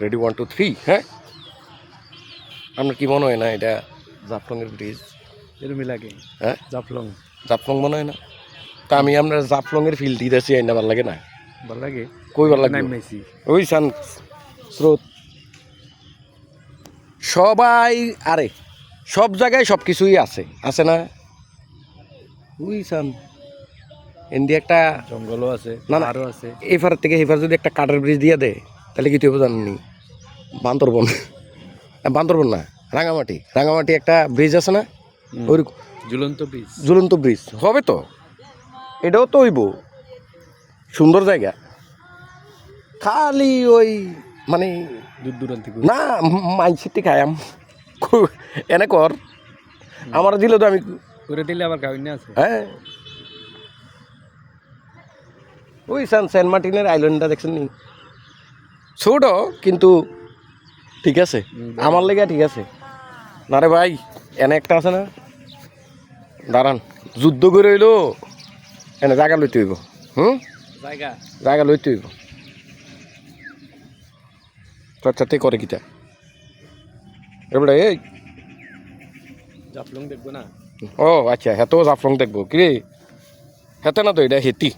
ready 1 2 3 হ্যাঁ আপনার কি মনে হয় না এটা জাফলংয়ের ব্রিজ এরমই লাগে হ্যাঁ জাফলং জাফলং মনে হয় না তা আমি আপনার জাফলংয়ের ফিল দিতেছি আইনা ভালো লাগে না ভালো লাগে কই ভালো লাগে মেসি ওই সান স্রোত সবাই আরে সব জায়গায় সব কিছুই আছে না ওই সান এন্দি একটা জঙ্গলও আছে না না আরও আছে এফার থেকে এফার যদি একটা কাঠের ব্রিজ দিয়ে দেয় তাহলে কি তুই জানি বান্দরবন বান্দরবন না রাঙামাটি একটা ব্রিজ আছে না ওই ঝুলন্ত ব্রিজ হবে তো এটাও তো হইব সুন্দর জায়গা খালি ওই মানে দূর দূরান্তি না মাইসিটি খায়াম এনে কর আমার দিলে তো আমি করে দিলে আবার কাহিনী আছে হ্যাঁ ওই সেন্ট মার্টিনের আইল্যান্ডটা দেখছেন নি ছোট কিন্তু ঠিক আছে আমার লেগে ঠিক আছে না রে ভাই এনে একটা আছে না দাঁড়ান যুদ্ধ করে হইলো এনে জায়গা লইতে হইব জায়গা লইতে হইব চর্চাতে করে কিটা এবারে এই জাফলং দেখবো না ও আচ্ছা হেতেও জাফলং দেখবো কি রে হেতে না তো এটা হেতি